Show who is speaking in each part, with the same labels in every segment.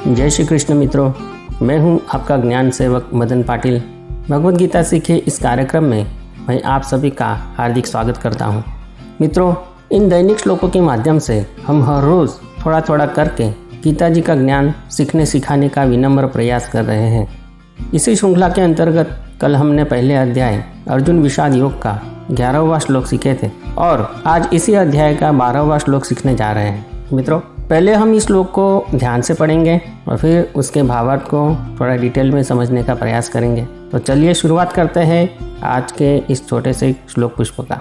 Speaker 1: जय श्री कृष्ण मित्रों, मैं हूं आपका ज्ञान सेवक मदन पाटिल। भगवत गीता सीखे इस कार्यक्रम में मैं आप सभी का हार्दिक स्वागत करता हूं। मित्रों, इन दैनिक श्लोकों के माध्यम से हम हर रोज़ थोड़ा थोड़ा करके गीता जी का ज्ञान सीखने सिखाने का विनम्र प्रयास कर रहे हैं। इसी श्रृंखला के अंतर्गत कल हमने पहले अध्याय अर्जुन विषाद योग का 11वां श्लोक सीखे थे और आज इसी अध्याय का 12वां श्लोक सीखने जा रहे हैं। मित्रों, पहले हम इस श्लोक को ध्यान से पढ़ेंगे और फिर उसके भावार्थ को थोड़ा डिटेल में समझने का प्रयास करेंगे। तो चलिए शुरुआत करते हैं आज के इस छोटे से श्लोक पुष्प का।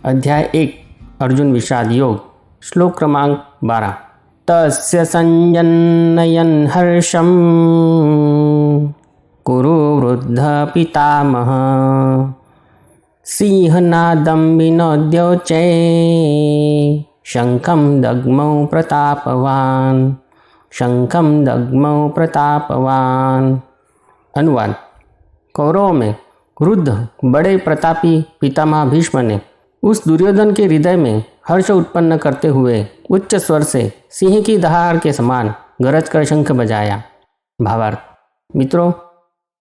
Speaker 1: अध्याय 1 अर्जुन विषाद योग, श्लोक क्रमांक 12। तस्य संजन्नयन् हर्षं कुरु वृद्ध पितामह सिंहनादं विनोद्योचे शंखं दग्मौ प्रतापवान। अनुवाद। कौरवों में वृद्ध बड़े प्रतापी पितामह भीष्म ने उस दुर्योधन के हृदय में हर्ष उत्पन्न करते हुए उच्च स्वर से सिंह की दहाड़ के समान गरज कर शंख बजाया। भावार्थ। मित्रों,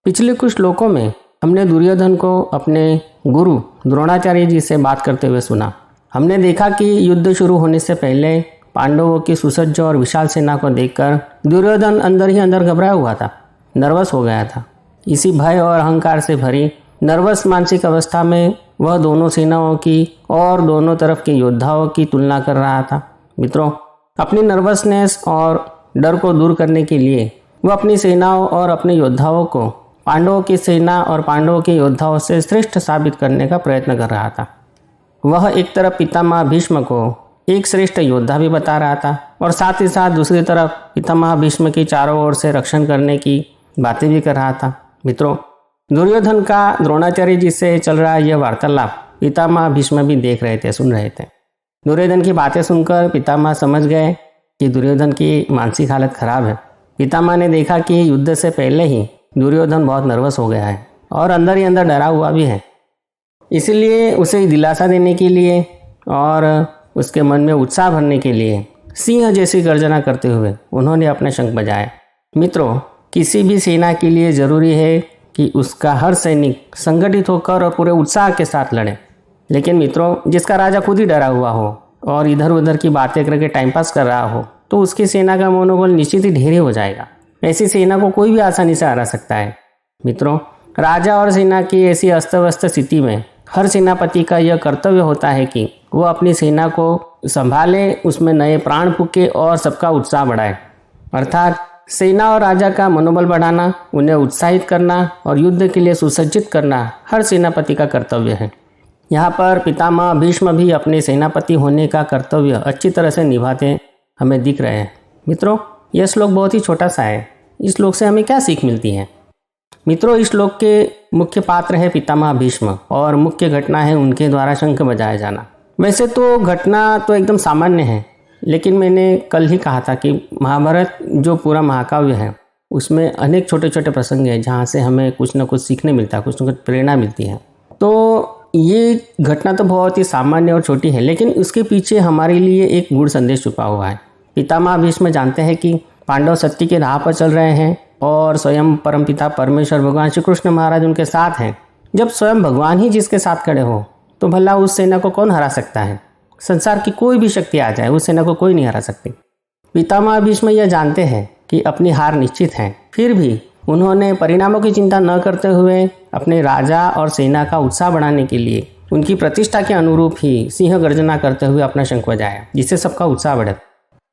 Speaker 1: पिछले कुछ श्लोकों में हमने दुर्योधन को अपने गुरु द्रोणाचार्य जी से बात करते हुए सुना। हमने देखा कि युद्ध शुरू होने से पहले पांडवों की सुसज्ज और विशाल सेना को देखकर दुर्योधन अंदर ही अंदर घबराया हुआ था, नर्वस हो गया था। इसी भय और अहंकार से भरी नर्वस मानसिक अवस्था में वह दोनों सेनाओं की और दोनों तरफ के योद्धाओं की तुलना कर रहा था। मित्रों, अपनी नर्वसनेस और डर को दूर करने के लिए वह अपनी सेनाओं और अपने योद्धाओं को पांडवों की सेना और पांडवों के योद्धाओं से श्रेष्ठ साबित करने का प्रयत्न कर रहा था। वह एक तरफ पितामह भीष्म को एक श्रेष्ठ योद्धा भी बता रहा था और साथ ही साथ दूसरी तरफ पितामह भीष्म की चारों ओर से रक्षण करने की बातें भी कर रहा था। मित्रों, दुर्योधन का द्रोणाचार्य जी से चल रहा यह वार्तालाप पितामह भीष्म भी देख रहे थे, सुन रहे थे। दुर्योधन की बातें सुनकर पितामह समझ गए कि दुर्योधन की मानसिक हालत खराब है। पितामह ने देखा कि युद्ध से पहले ही दुर्योधन बहुत नर्वस हो गया है और अंदर ही अंदर डरा हुआ भी है। इसलिए उसे दिलासा देने के लिए और उसके मन में उत्साह भरने के लिए सिंह जैसी गर्जना करते हुए उन्होंने अपना शंख बजाया। मित्रों, किसी भी सेना के लिए ज़रूरी है कि उसका हर सैनिक संगठित होकर और पूरे उत्साह के साथ लड़े। लेकिन मित्रों, जिसका राजा खुद ही डरा हुआ हो और इधर उधर की बातें करके टाइम पास कर रहा हो तो उसकी सेना का मनोबल निश्चित ही ढेर हो जाएगा। ऐसी सेना को कोई भी आसानी से हरा सकता है। मित्रों, राजा और सेना की ऐसी अस्त व्यस्त स्थिति में हर सेनापति का यह कर्तव्य होता है कि वो अपनी सेना को संभाले, उसमें नए प्राण फूके और सबका उत्साह बढ़ाए। अर्थात सेना और राजा का मनोबल बढ़ाना, उन्हें उत्साहित करना और युद्ध के लिए सुसज्जित करना हर सेनापति का कर्तव्य है। यहाँ पर पितामह भीष्म भी अपने सेनापति होने का कर्तव्य अच्छी तरह से निभाते हमें दिख रहे हैं। मित्रों, यह श्लोक बहुत ही छोटा सा है। इस श्लोक से हमें क्या सीख मिलती है? मित्रों, इस श्लोक के मुख्य पात्र है पितामह भीष्म और मुख्य घटना है उनके द्वारा शंख बजाया जाना। वैसे तो घटना तो एकदम सामान्य है, लेकिन मैंने कल ही कहा था कि महाभारत जो पूरा महाकाव्य है उसमें अनेक छोटे छोटे प्रसंग हैं जहाँ से हमें कुछ न कुछ सीखने मिलता है, कुछ न कुछ प्रेरणा मिलती है। तो ये घटना तो बहुत ही सामान्य और छोटी है, लेकिन उसके पीछे हमारे लिए एक गूढ़ संदेश छुपा हुआ है। पितामह भीष्म जानते हैं कि पांडव सत्य के राह पर चल रहे हैं और स्वयं परमपिता परमेश्वर भगवान श्री कृष्ण महाराज उनके साथ हैं। जब स्वयं भगवान ही जिसके साथ खड़े हो तो भला उस सेना को कौन हरा सकता है? संसार की कोई भी शक्ति आ जाए, उस सेना को कोई नहीं हरा सकती। पितामह भीष्म यह जानते हैं कि अपनी हार निश्चित है, फिर भी उन्होंने परिणामों की चिंता न करते हुए अपने राजा और सेना का उत्साह बढ़ाने के लिए उनकी प्रतिष्ठा के अनुरूप ही सिंह गर्जना करते हुए अपना शंख बजाया, जिससे सबका उत्साह बढ़े।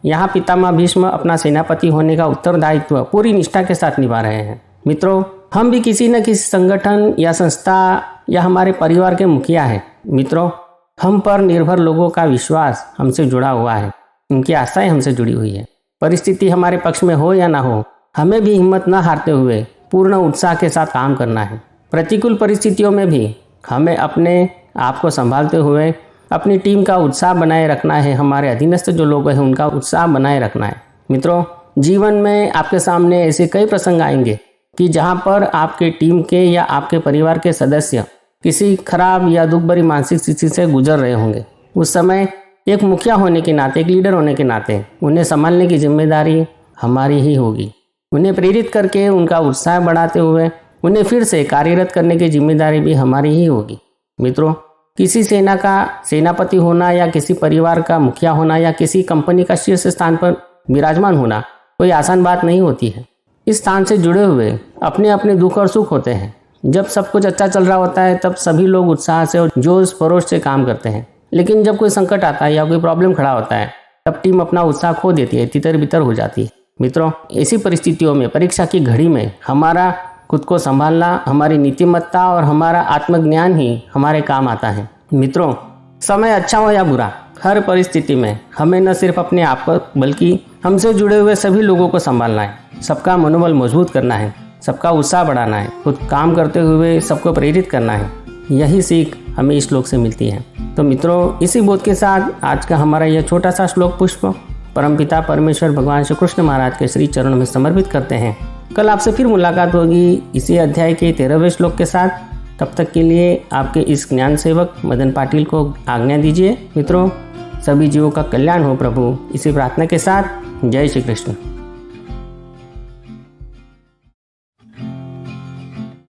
Speaker 1: यहाँ पितामह भीष्म अपना सेनापति होने का उत्तरदायित्व पूरी निष्ठा के साथ निभा रहे हैं। मित्रों, हम भी किसी न किसी संगठन या संस्था या हमारे परिवार के मुखिया हैं। मित्रों, हम पर निर्भर लोगों का विश्वास हमसे जुड़ा हुआ है, उनकी आशाएं हमसे जुड़ी हुई है। परिस्थिति हमारे पक्ष में हो या ना हो, हमें भी हिम्मत न हारते हुए पूर्ण उत्साह के साथ काम करना है। प्रतिकूल परिस्थितियों में भी हमें अपने आप को संभालते हुए अपनी टीम का उत्साह बनाए रखना है। हमारे अधीनस्थ जो लोग हैं उनका उत्साह बनाए रखना है। मित्रों, जीवन में आपके सामने ऐसे कई प्रसंग आएंगे कि जहां पर आपके टीम के या आपके परिवार के सदस्य किसी खराब या दुख भरी मानसिक स्थिति से गुजर रहे होंगे। उस समय एक मुखिया होने के नाते, एक लीडर होने के नाते उन्हें संभालने की जिम्मेदारी हमारी ही होगी। उन्हें प्रेरित करके उनका उत्साह बढ़ाते हुए उन्हें फिर से कार्यरत करने की जिम्मेदारी भी हमारी ही होगी। मित्रों, किसी सेना का सेनापति होना या किसी परिवार का मुखिया होना या किसी कंपनी का शीर्ष स्थान पर विराजमान होना कोई आसान बात नहीं होती है। इस स्थान से जुड़े हुए अपने अपने दुख और सुख होते हैं। जब सब कुछ अच्छा चल रहा होता है तब सभी लोग उत्साह से और जोश परोश से काम करते हैं, लेकिन जब कोई संकट आता है या कोई प्रॉब्लम खड़ा होता है तब टीम अपना उत्साह खो देती है, तितर बितर हो जाती है। मित्रों, ऐसी परिस्थितियों में परीक्षा की घड़ी में हमारा खुद को संभालना, हमारी नीतिमत्ता और हमारा आत्मज्ञान ही हमारे काम आता है। मित्रों, समय अच्छा हो या बुरा, हर परिस्थिति में हमें न सिर्फ अपने आप को बल्कि हमसे जुड़े हुए सभी लोगों को संभालना है, सबका मनोबल मजबूत करना है, सबका उत्साह बढ़ाना है, खुद काम करते हुए सबको प्रेरित करना है। यही सीख हमें इस श्लोक से मिलती है। तो मित्रों, इसी बोध के साथ आज का हमारा यह छोटा सा श्लोक पुष्प परमपिता परमेश्वर भगवान श्री कृष्ण महाराज के श्री चरणों में समर्पित करते हैं। कल आपसे फिर मुलाकात होगी इसी अध्याय के 13वें श्लोक के साथ। तब तक के लिए आपके इस ज्ञान सेवक मदन पाटिल को आज्ञा दीजिए। मित्रों, सभी जीवों का कल्याण हो प्रभु, इसी प्रार्थना के साथ जय श्री कृष्ण।